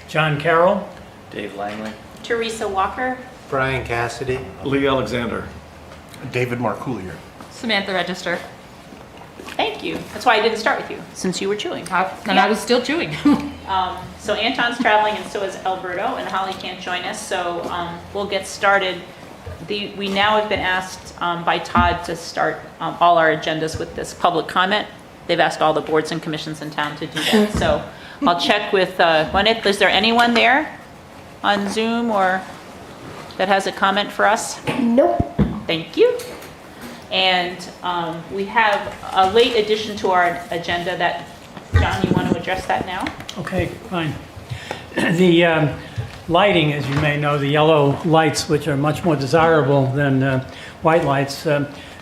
John Carroll. Dave Langley. Teresa Walker. Brian Cassidy. Lee Alexander. David Marcoolier. Samantha Register. Thank you. That's why I didn't start with you, since you were chewing. I was still chewing. So Anton's traveling and so is Alberto, and Holly can't join us, so we'll get started. We now have been asked by Todd to start all our agendas with this public comment. They've asked all the boards and commissions in town to do that. So I'll check with Gwyneth. Is there anyone there on Zoom or that has a comment for us? Nope. Thank you. And we have a late addition to our agenda that, John, you want to address that now? Okay, fine. The lighting, as you may know, the yellow lights, which are much more desirable than white lights.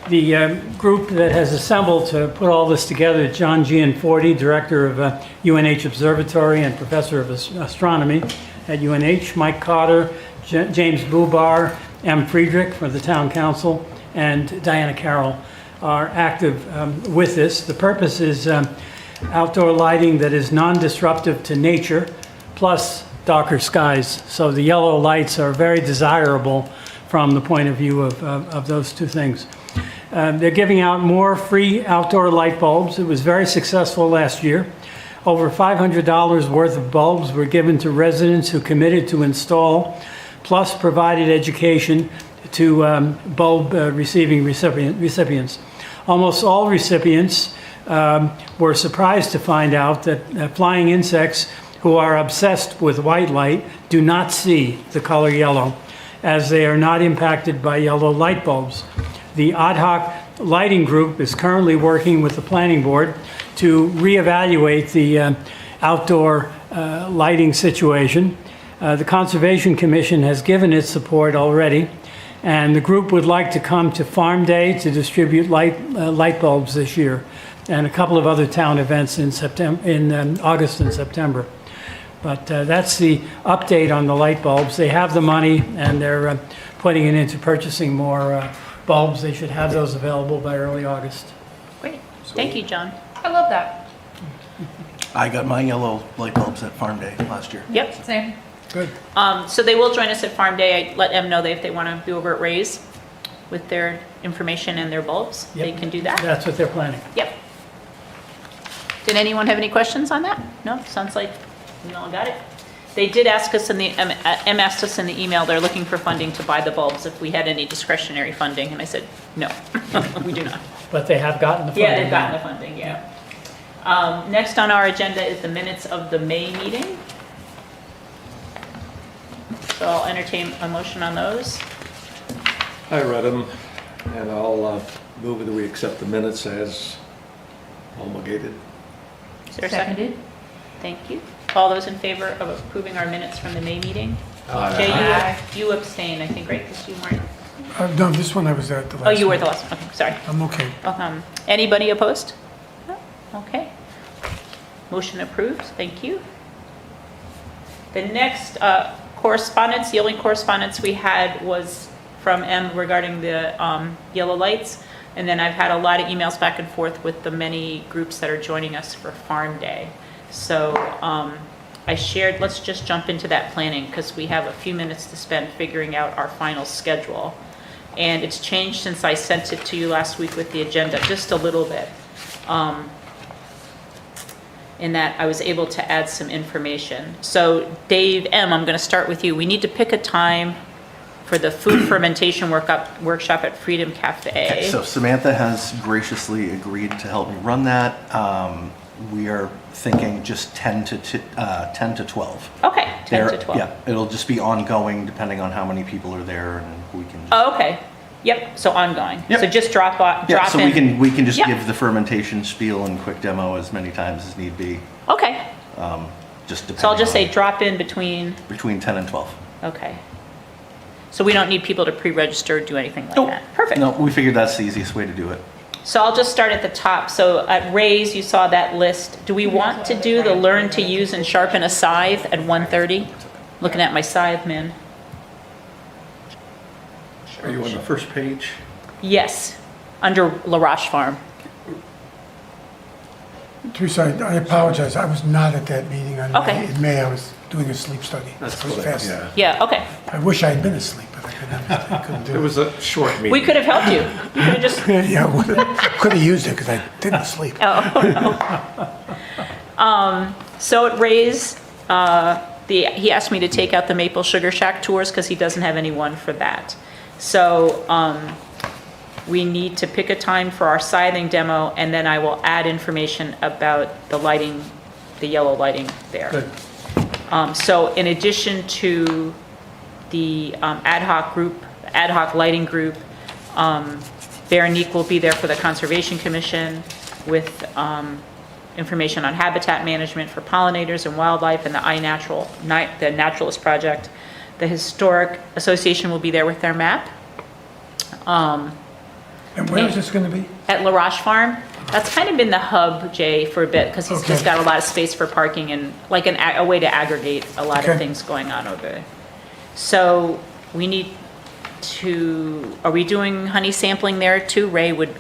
The group that has assembled to put all this together, John Gianforti, director of UNH Observatory and professor of astronomy at UNH, Mike Cotter, James Bubar, M. Friedrich for the town council, and Diana Carroll are active with this. The purpose is outdoor lighting that is non-disruptive to nature, plus darker skies. So the yellow lights are very desirable from the point of view of those two things. They're giving out more free outdoor light bulbs. It was very successful last year. Over $500 worth of bulbs were given to residents who committed to install, plus provided education to bulb receiving recipients. Almost all recipients were surprised to find out that flying insects who are obsessed with white light do not see the color yellow, as they are not impacted by yellow light bulbs. The ad hoc lighting group is currently working with the planning board to reevaluate the outdoor lighting situation. The Conservation Commission has given its support already, and the group would like to come to Farm Day to distribute light bulbs this year, and a couple of other town events in August and September. But that's the update on the light bulbs. They have the money, and they're putting it into purchasing more bulbs. They should have those available by early August. Great. Thank you, John. I love that. I got my yellow light bulbs at Farm Day last year. Yep. Same. Good. So they will join us at Farm Day. I let them know that if they want to do over at Ray's with their information and their bulbs, they Yep. can do that. That's what they're planning. Yep. Did anyone have any questions on that? No? Sounds like we all got it. They did ask us M asked us in the email, they're looking for funding to buy the bulbs if we had any discretionary funding, and I said, no, we do not. But they have gotten the funding. Yeah, they've gotten the funding, yeah. Next on our agenda is the minutes of the May meeting. So I'll entertain a motion on those. I read them, and I'll move that we accept the minutes as promulgated. Is there a second? Thank you. All those in favor of approving our minutes from the May meeting? Jay, you abstain, I think, right, because you weren't? No, this one I was at the last. Oh, you were one. the last one, okay, sorry. I'm okay. Anybody opposed? No? Okay. Motion approved, thank you. The next correspondence, the only correspondence we had was from M regarding the yellow lights. And then I've had a lot of emails back and forth with the many groups that are joining us for Farm Day. So I shared, let's just jump into that planning because we have a few minutes to spend figuring out our final schedule. And it's changed since I sent it to you last week with the agenda, just a little bit. In that I was able to add some information. So Dave M., I'm going to start with you. We need to pick a time for the food fermentation workshop at Freedom Cafe. Okay, so Samantha has graciously agreed to help me run that. We are thinking just 10 to 12. Okay, 10 to 12. Yeah, it'll just be ongoing depending on how many people are there, and we can just... Oh, okay. Yep, so ongoing. Yep. So just drop Yeah, so in. we can just Yeah. give the fermentation spiel and quick demo as many times as need be. Okay, Just depending so I'll just say on- drop in between, between 10 and 12. okay. So we don't need people to pre-register or do anything like Nope. that? Perfect. No, we figured that's the easiest way to do it. So I'll just start at the top. So at Ray's, you saw that list. Do we want to do the learn to use and sharpen a scythe at 1:30? Looking at my scythe man. Are you on the first page? Yes, under La Roche Farm. Teresa, I apologize, I was not at that meeting on Okay. in May, I was doing a sleep study. That's I was what I- fast. yeah. Yeah, okay. I wish I had been asleep, but I couldn't It do was a short meeting. We could have helped you. You could have just, it. Yeah, could have used it because I didn't sleep. so at Ray's, he asked me to take out the Maple Sugar Shack tours because he doesn't have anyone for that. So, we need to pick a time for our scything demo, and then I will add information about the lighting, the yellow lighting there. Good. So in addition to the ad hoc lighting group, Veronique will be there for the Conservation Commission with information on habitat management for pollinators and wildlife and the Naturalist Project. The Historic Association will be there with their map. And where is this going to be? At La Roche Farm, that's kind of been the hub, Jay, for a bit, because he's just Okay. got a lot of space for parking and like a way to aggregate a lot of Okay. things going on over there. So we need are we doing honey sampling there too? Ray might,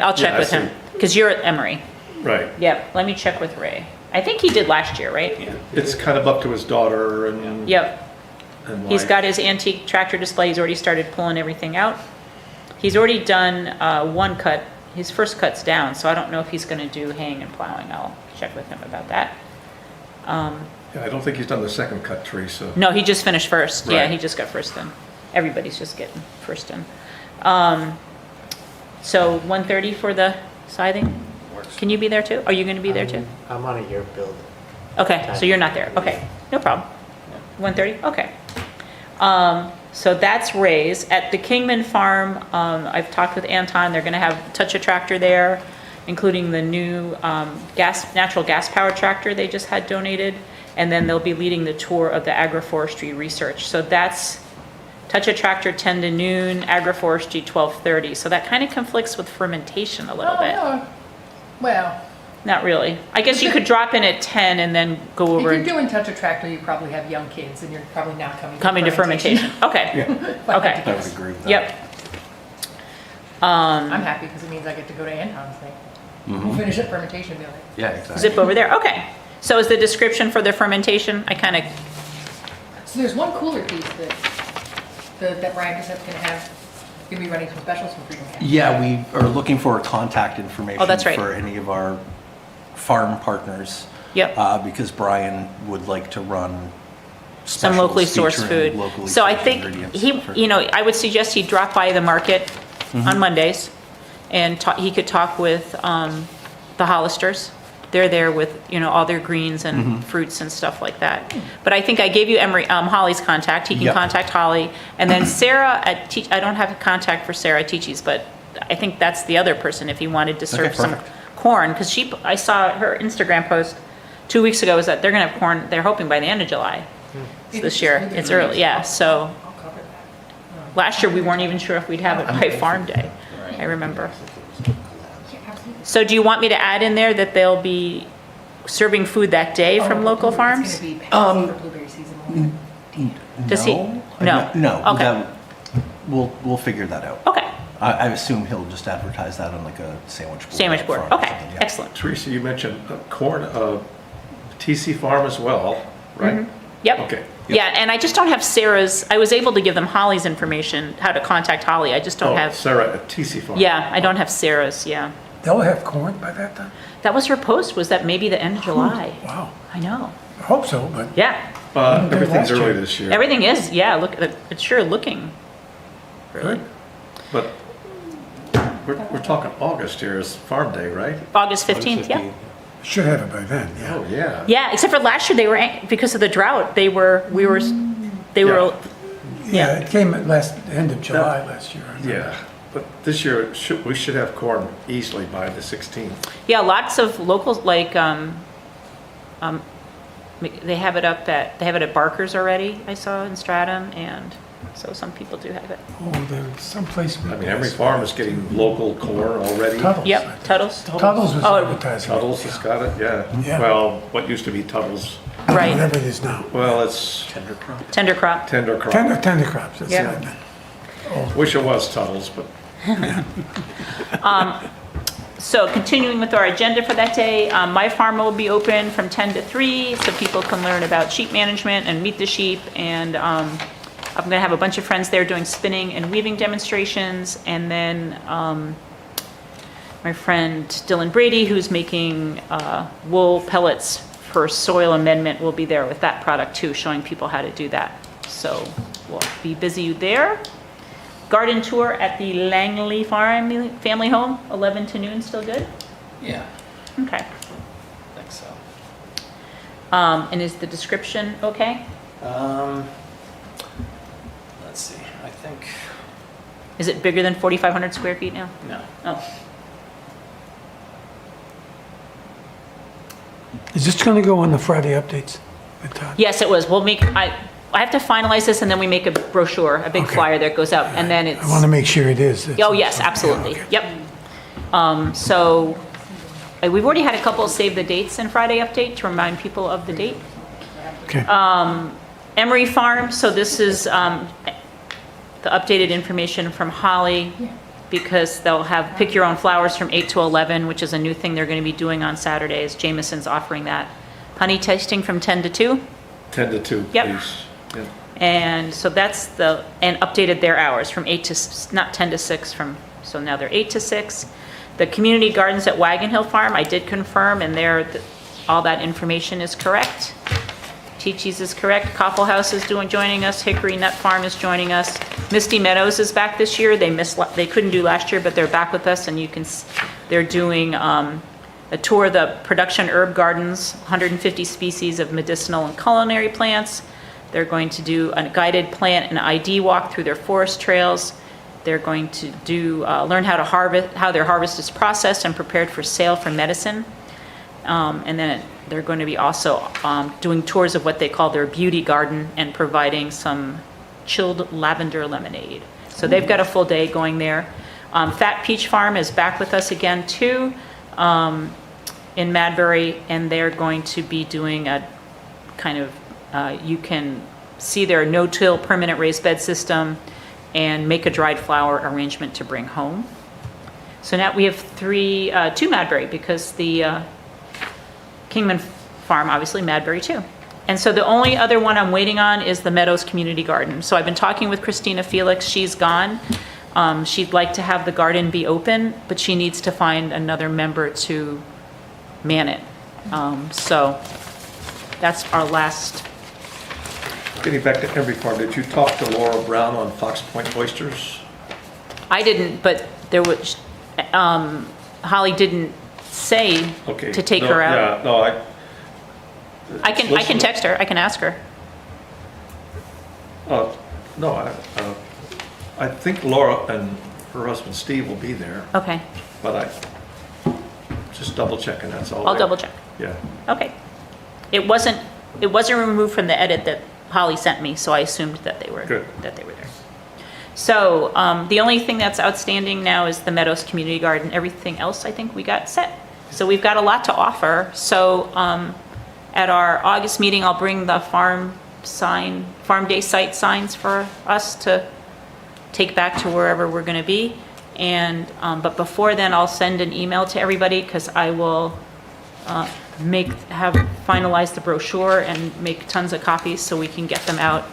I'll check Yeah, I with him, see. because you're at Emory. Right. Yep, let me check with Ray. I think he did last year, right? It's kind of up to his daughter and. Yep. and He's wife. got his antique tractor display, he's already started pulling everything out. He's already done one cut, his first cut's down, so I don't know if he's gonna do haying and plowing, I'll check with him about that. Yeah, I don't think he's done the second cut, Teresa. No, he just finished first, yeah, Right. he just got first in. Everybody's just getting first in. So 1:30 for the scything? Can you be there too? Are you gonna be there too? I'm on a year build. Okay, so you're not there, okay, no problem. 1:30, okay. So that's Ray's. At the Kingman Farm, I've talked with Anton, they're gonna have Touch a Tractor there, including the new natural gas powered tractor they just had donated, and then they'll be leading the tour of the agroforestry research. So that's Touch a Tractor 10 to noon, agroforestry 12:30. So that kind of conflicts with fermentation a little bit. Oh, no. Well, Not really. I guess you could drop in at 10 and then go if over you're doing touch a tractor, you probably have young kids and you're probably not coming to fermentation. Okay, If I had Okay. to I would guess. agree with that. yep. I'm happy because it means I get to go to Anton's thing. We'll finish up fermentation, be like, Yeah, exactly. Zip over there, okay. So is the description for the fermentation, I kind of, so there's one cooler piece that Brian is gonna have, gonna be running some specials from Freedom Camp. Yeah, we are looking for contact information Oh, that's right. for any of our farm partners. Yep. Because Brian would like to run some specials locally sourced featuring food. locally So I sourced think ingredients for- I would suggest he drop by the market on Mondays and he could talk with the Hollisters. They're there with, all their greens and fruits and stuff like that. But I think I gave you Holly's contact. He can Yep. contact Holly. And then Sarah I don't have a contact for Sarah at Teachy's, but I think that's the other person if he wanted to serve Okay, some perfect. corn. Because I saw her Instagram post 2 weeks ago is that they're going to have corn, they're hoping by the end of July. This year, it's early, yeah, so I'll cover that. last year we weren't even sure if we'd have it by farm day, I remember. So do you want me to add in there that they'll be serving food that day from local It's farms? gonna be passing for blueberry season. Does he? No. No. Okay. that- We'll figure that out. Okay, I assume he'll just advertise that on like a sandwich board. sandwich out board, front or okay, something, yeah. excellent. Teresa, you mentioned corn, TC Farm as well, right? Yep. Okay. Yeah, and I just don't have Sarah's, I was able to give them Holly's information, how to contact Holly, I just don't Oh, have, Sarah at TC Farm. yeah, I don't have Sarah's, yeah. They'll have corn by that time? That was her post, was that maybe the end of July. Wow. I know, I hope so, but yeah. Everything's last year. early this year. Everything is, yeah, look, it's sure looking, really. good. But we're talking August here is Farm Day, right? August 15th, yeah. Should have it by then, yeah. Oh, yeah. Yeah, except for last year, they were, because of the drought, they were, Yeah, it came at end of July last year. I remember. Yeah, but this year, we should have corn easily by the 16th. yeah, lots of locals, like, they have it at Barker's already, I saw in Stratham, and so some people do have it. Oh, there's someplace. I mean, every farm is getting local corn already. Tuttle's. Yep, Tuttles, Tuttle's was Oh. advertising. Tuttle's has got it, yeah. Yeah. Well, what used to be Tuttle's, right, Whatever it is now. well, it's Tender crop. tender crop. Tender Crop. Tender crops, that's Yeah. what I meant. Wish it was Tuttle's, but So continuing with our agenda for that day, my farm will be open from 10 to 3, so people can learn about sheep management and meet the sheep. And I'm going to have a bunch of friends there doing spinning and weaving demonstrations. And then my friend Dylan Brady, who's making wool pellets for soil amendment, will be there with that product too, showing people how to do that. So we'll be busy there. Garden tour at the Langley Farm Family Home, 11 to noon, still good? Yeah, Okay. I think so. And is the description okay? Let's see, I think, Is it bigger than 4,500 square feet now? no. Oh, Is this going to go on the Friday updates with Todd? yes, it was. We'll make, I have to finalize this and then we make a brochure, a big Okay. flyer that goes out and then it's. I want to make sure it is. Oh, yes, absolutely. Yeah, okay. Yep. So we've already had a couple save the dates in Friday update to remind people of the date. Okay. Emery Farm, so this is the updated information from Holly, because they'll have pick your own flowers from 8 to 11, which is a new thing they're going to be doing on Saturdays. Jameson's offering that. Honey tasting from 10 to 2. 10 to 2, Yep. please. Yeah. And so that's and updated their hours from 8 to, not 10 to 6 so now they're 8 to 6. The community gardens at Wagon Hill Farm, I did confirm, and all that information is correct. Chi-Chi's is correct. Coffle House is joining us. Hickory Nut Farm is joining us. Misty Meadows is back this year. They couldn't do last year, but they're back with us, and they're doing a tour of the production herb gardens, 150 species of medicinal and culinary plants. They're going to do a guided plant and ID walk through their forest trails. They're going to learn how their harvest is processed and prepared for sale for medicine. And then they're going to be also doing tours of what they call their beauty garden and providing some chilled lavender lemonade. So they've got a full day going there. Fat Peach Farm is back with us again too in Madbury, and they're going to be doing a kind of, you can see their no-till permanent raised bed system and make a dried flower arrangement to bring home. So now we have two Madbury, because the Kingman Farm, obviously Madbury too. And so the only other one I'm waiting on is the Meadows Community Garden. So I've been talking with Christina Felix, she's gone. She'd like to have the garden be open, but she needs to find another member to man it. So that's our last. Getting back to Emery Farm, did you talk to Laura Brown on Fox Point oysters? I didn't, but there was, Holly didn't say Okay. to take No, her out. Yeah, no, I can text her, I can ask her. No, I think Laura and her husband Steve will be there, Okay, but just double checking, that's all. I'll double check. Yeah. Okay. It wasn't removed from the edit that Holly sent me, so I assumed that they were Good. there. So the only thing that's outstanding now is the Meadows Community Garden. Everything else, I think we got set. So we've got a lot to offer. So at our August meeting, I'll bring the farm day site signs for us to take back to wherever we're going to be. And but before then, I'll send an email to everybody, because I will finalize the brochure and make tons of copies so we can get them out.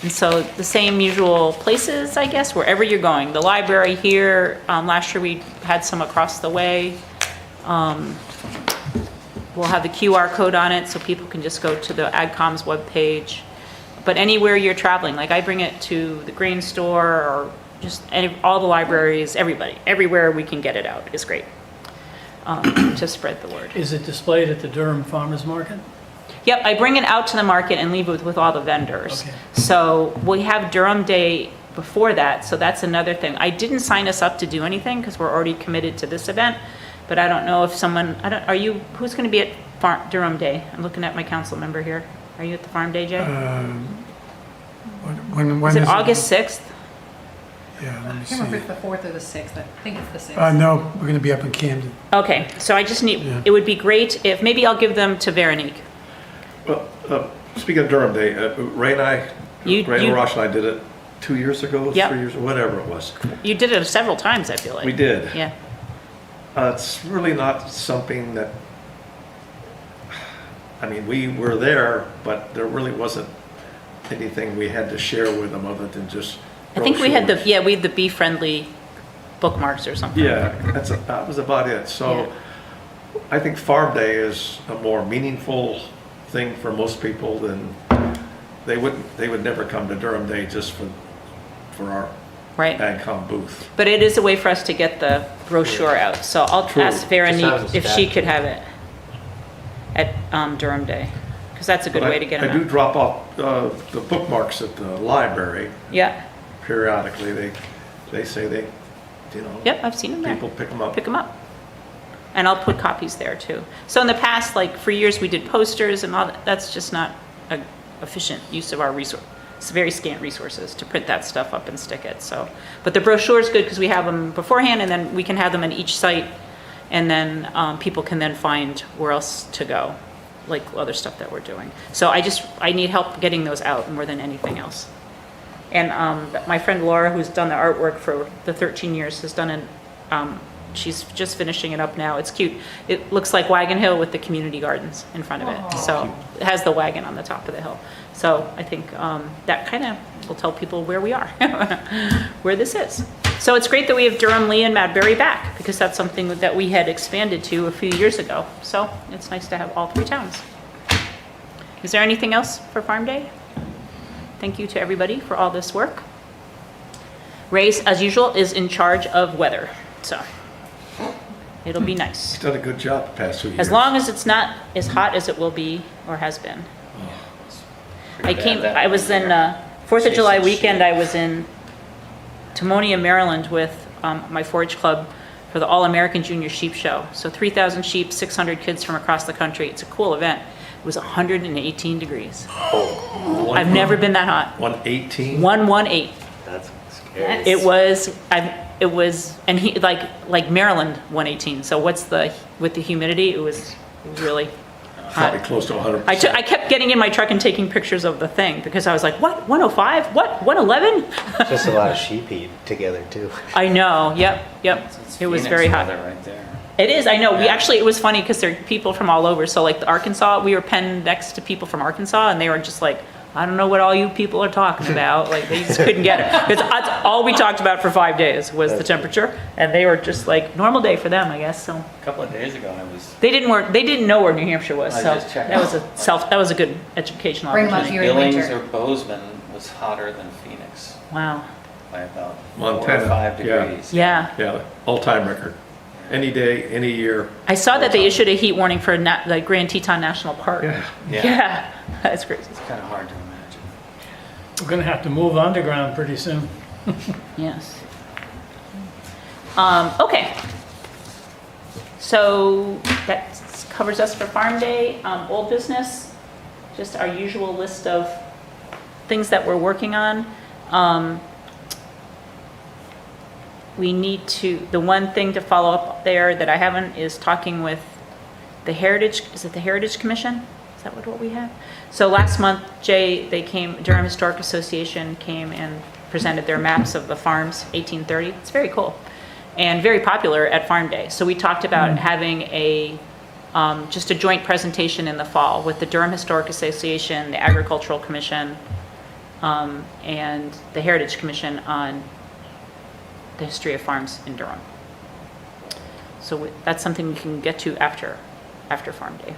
And so the same usual places, I guess, wherever you're going. The library here, last year we had some across the way. We'll have the QR code on it so people can just go to the AdCom's webpage. But anywhere you're traveling, like I bring it to the grain store or just all the libraries, everywhere we can get it out is great to spread the word. Is it displayed at the Durham Farmers Market? Yep, I bring it out to the market and leave it with all the vendors. Okay. So we have Durham Day before that, so that's another thing. I didn't sign us up to do anything because we're already committed to this event, but I don't know if who's going to be at Durham Day? I'm looking at my council member here. Are you at the Farm Day, Jay? When Is it August 6th? Yeah, let me I can't remember if see. it's the 4th or the 6th. I think it's the 6th. No, we're going to be up in Camden. Okay, so I just need, Yeah. it would be great if, maybe I'll give them to Veronique. Well, speaking of Durham Day, Ray and Rosh and I did it 2 years ago, Yep. 3 years, whatever it was. You did it several times, I feel like. We did. Yeah. It's really not something that, I mean, we were there, but there really wasn't anything we had to share with them other than just I think we had brochures. we had the Bee Friendly bookmarks or something. Yeah, that was about it. So I think Farm Day is a more meaningful thing for most people than, they would never come to Durham Day just for our Right. AgCom booth. But it is a way for us to get the brochure out. So I'll True. ask Vera Just have it if she stacked. could have it at Durham Day, because that's a good But way to get I do them out. drop off the bookmarks at the library Yeah, periodically. They say they, you know, yep, I've seen them there. people pick them up. Pick them up. And I'll put copies there too. So in the past, like for years, we did posters and all that. That's just not a efficient use of our resource. It's very scant resources to print that stuff up and stick it. So, but the brochure is good because we have them beforehand, and then we can have them at each site, and then people can then find where else to go, like other stuff that we're doing. So I need help getting those out more than anything else. And my friend Laura, who's done the artwork for the 13 years, has done she's just finishing it up now. It's cute. It looks like Wagon Hill with the community gardens in front of it. So it has the wagon on the top of the hill. So I think that kind of will tell people where we are, where this is. So it's great that we have Durham, Lee, and Madbury back, because that's something that we had expanded to a few years ago. So it's nice to have all three towns. Is there anything else for Farm Day? Thank you to everybody for all this work. Ray, as usual, is in charge of weather, so it'll be nice. He's done a good job the past 2 years. As long as it's not as hot as it will be or has been. I was in 4th of July weekend, I was in Timonium, Maryland with my forage club for the All-American Junior Sheep Show. So 3,000 sheep, 600 kids from across the country. It's a cool event. It was 118 degrees. I've never been that hot. 118? 118. That's scary. It was, and he, like Maryland 118. So with the humidity, it was really Probably hot. close to 100%. I kept getting in my truck and taking pictures of the thing because I was like, what, 105? What, 111? Just a lot of sheep eat together too. I know, yep. It's It was Phoenix very hot. weather right there. It is, I know. Yeah. It was funny because there are people from all over. So like the Arkansas, we were penned next to people from Arkansas and they were just like, I don't know what all you people are talking about. Like they just couldn't get it. Because all we talked about for 5 days was the temperature. And they were just like, normal day for them, I guess. So A couple of days ago, I was they didn't know where New Hampshire was. I So just checked. that was a good educational Bring 'em up opportunity. here in Billings winter. or Bozeman was hotter than Phoenix Wow. by about 4 Montana, or 5 yeah. degrees. Yeah. Yeah, all-time record. Any day, any year. I saw that they issued a heat warning for the Grand Teton National Park. Yeah. Yeah. That's crazy. It's kind of hard to imagine. We're going to have to move underground pretty soon. Yes. Okay. So that covers us for Farm Day. Old business, just our usual list of things that we're working on. We need to, the one thing to follow up there that I haven't is talking with the Heritage, is it the Heritage Commission? Is that what we have? So last month, Durham Historic Association came and presented their maps of the farms, 1830. It's very cool and very popular at Farm Day. So we talked about having just a joint presentation in the fall with the Durham Historic Association, the Agricultural Commission, and the Heritage Commission on the history of farms in Durham. So that's something we can get to after Farm Day.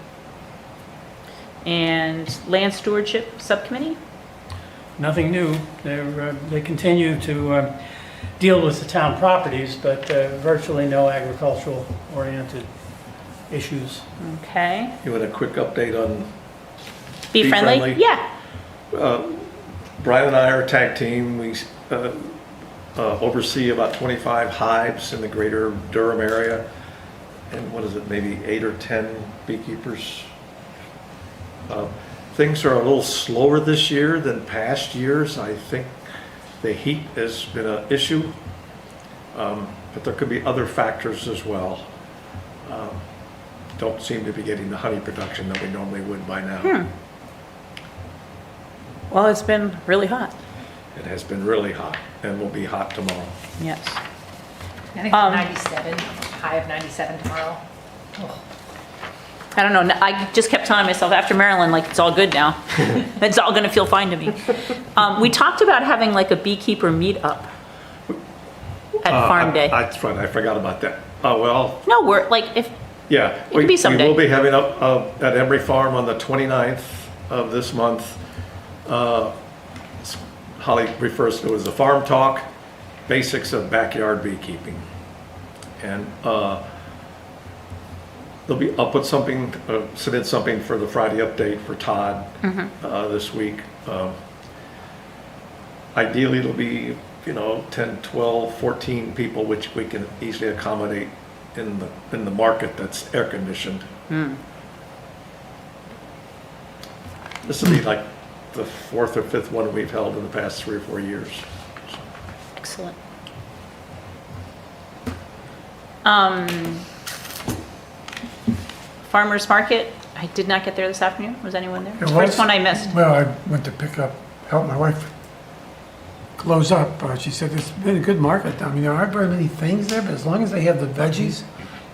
And Land Stewardship Subcommittee? Nothing new. They continue to deal with the town properties, but virtually no agricultural-oriented issues. Okay. You want a quick update on Be Be friendly? friendly. Yeah. Brian and I are a tag team. We oversee about 25 hives in the greater Durham area. And what is it, maybe 8 or 10 beekeepers? Things are a little slower this year than past years. I think the heat has been an issue, but there could be other factors as well. Don't seem to be getting the honey production that we normally would by now. Well, it's been really hot. It has been really hot and will be hot tomorrow. Yes. I think it's 97 high high of 97 tomorrow. Oh, I don't know, I just kept telling myself after Maryland, like, it's all good now. It's all gonna feel fine to me. We talked about having like a beekeeper meetup at Farm Day. That's right, I forgot about that. Oh, well, No, we're, like, if, yeah. could be someday. We will be having at Emery Farm on the 29th of this month. Holly refers to it as a farm talk, basics of backyard beekeeping. And I'll put something, submit something for the Friday update for Todd this week. Ideally, it'll be, 10, 12, 14 people, which we can easily accommodate in the market that's air conditioned. This will be like the 4th or 5th one we've held in the past 3 or 4 years. excellent. Farmers Market, I did not get there this afternoon. Was anyone there? It First was- one I missed. Well, I went to help my wife close up. She said it's been a good market. I mean, there aren't very many things there, but as long as they have the veggies.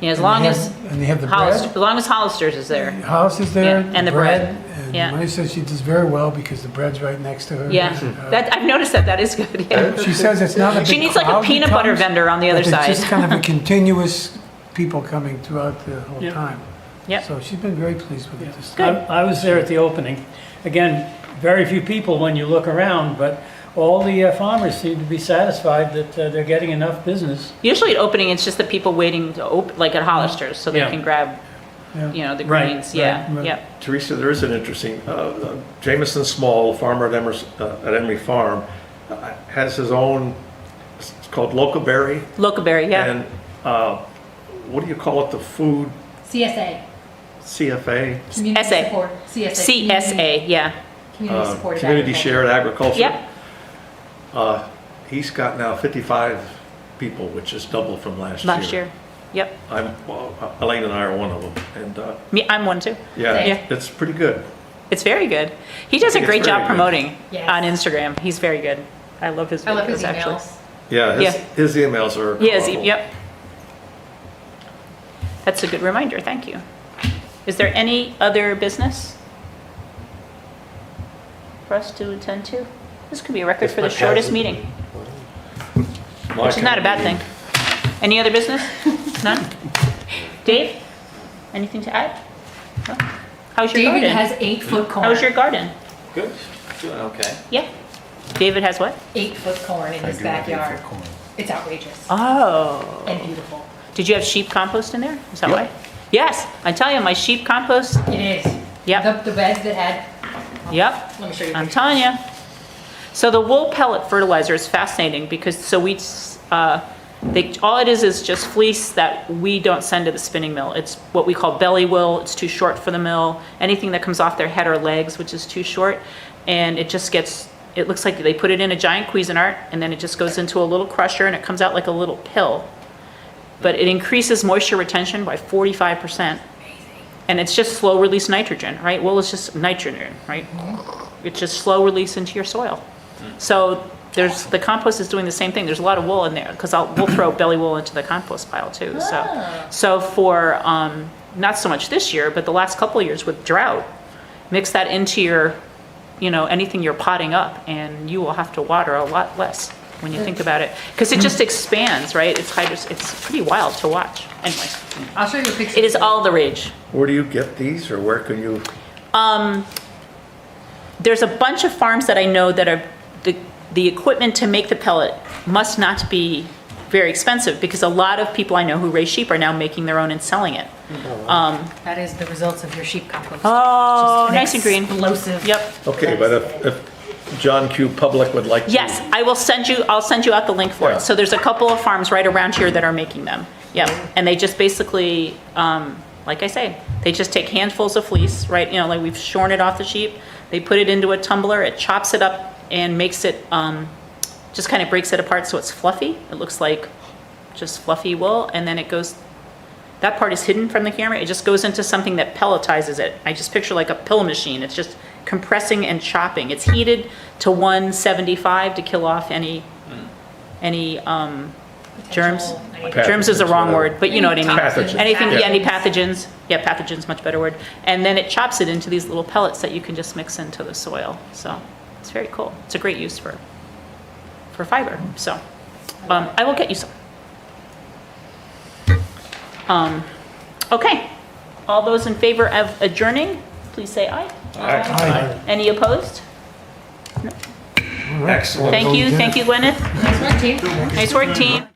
Yeah, as and long they as have- And they have the Hollister, bread. as long as Hollister's is there. House is there. Yeah, and the bread. And Yeah. Maya says she does very well because the bread's right next to her. Yeah, that, I've noticed that is good. Yeah. She says it's not a big She needs like a crowd that peanut butter comes, vendor on the but other it's side. just kind of a continuous people coming throughout the whole Yeah. time. Yep. So she's been very pleased with it. this Good. I was there at the opening. Again, very few people when you look around, but all the farmers seem to be satisfied that they're getting enough business. Usually at opening, it's just the people waiting to open, like at Hollister's, so they Yeah. can grab, Yeah. the Right, greens. Yeah, right. yeah. Teresa, there is an interesting, Jameson Small, farmer at Emery Farm, has his own, it's called Locaberry. Locaberry, yeah. And what do you call it, the food CSA, CFA? community SA. support, CSA. CSA, yeah. Community supported Community agriculture. Shared Agriculture. Yep. He's got now 55 people, which is double from last year. Last year. Yep. Elaine and I are one of them, and Me, I'm one too. yeah, Yeah. it's pretty good. It's very good. He does a It's great very job good. promoting Yes. on Instagram. He's very good. I love his videos, I love his actually. emails. Yeah, Yeah. his emails are. He is, powerful. yep. That's a good reminder, thank you. Is there any other business for us to attend to? This could be a record for the shortest meeting, My which is not a bad kind thing. of Any other business? None? Dave, anything to add? No? How's your David garden? has 8-foot corn. How's your garden? Good, doing okay. Yeah. David has what? 8-foot corn in I his do have backyard. favorite corn. It's outrageous Oh. and beautiful. Did you have sheep compost in there? Is that Yep. why? Yes, I tell you, my sheep compost, It is. Yep. The beds that had, yep, let me show you. a I'm picture. telling you. So the wool pellet fertilizer is fascinating because, so we, all it is just fleece that we don't send to the spinning mill. It's what we call belly wool. It's too short for the mill. Anything that comes off their head or legs, which is too short, and it just gets, it looks like they put it in a giant Cuisinart and then it just goes into a little crusher and it comes out like a little pill. But it increases moisture retention by 45%. And it's just slow release nitrogen, right? Wool is just nitrogen, right? It's just slow release into your soil. So the compost is doing the same thing. There's a lot of wool in there because we'll throw belly wool into the compost pile too. So for, not so much this year, but the last couple of years with drought, mix that into your, anything you're potting up and you will have to water a lot less when you think about it. Because it just expands, right? It's pretty wild to watch. Anyway, I'll show you a picture. it is all the rage. Where do you get these, or where can you? There's a bunch of farms that I know that are, the equipment to make the pellet must not be very expensive because a lot of people I know who raise sheep are now making their own and selling it. That is the results of your sheep compost. Oh, Just an nice and green. Explosive. Yep. Okay, but if John Q. Public would like to. Yes, I'll send you out the link for Yeah. it. So there's a couple of farms right around here that are making them. Yep. And they just basically, like I say, they just take handfuls of fleece, right? Like we've shorn it off the sheep. They put it into a tumbler, it chops it up and makes it, just kind of breaks it apart so it's fluffy. It looks like just fluffy wool. And then it goes, that part is hidden from the camera. It just goes into something that pelletizes it. I just picture like a pill machine. It's just compressing and chopping. It's heated to 175 to kill off any Germs? potential- Germs is the wrong Pathogens, word, but you know what I mean. Pathogens. Anything, Yeah. yeah, any pathogens. Yeah, pathogens, much better word. And then it chops it into these little pellets that you can just mix into the soil. So it's very cool. It's a great use for fiber. So I will get you some. Okay. All those in favor of adjourning, please say aye. Aye. Any opposed? All right. Excellent. Thank you, Gwyneth. Nice work, team. Nice work, team.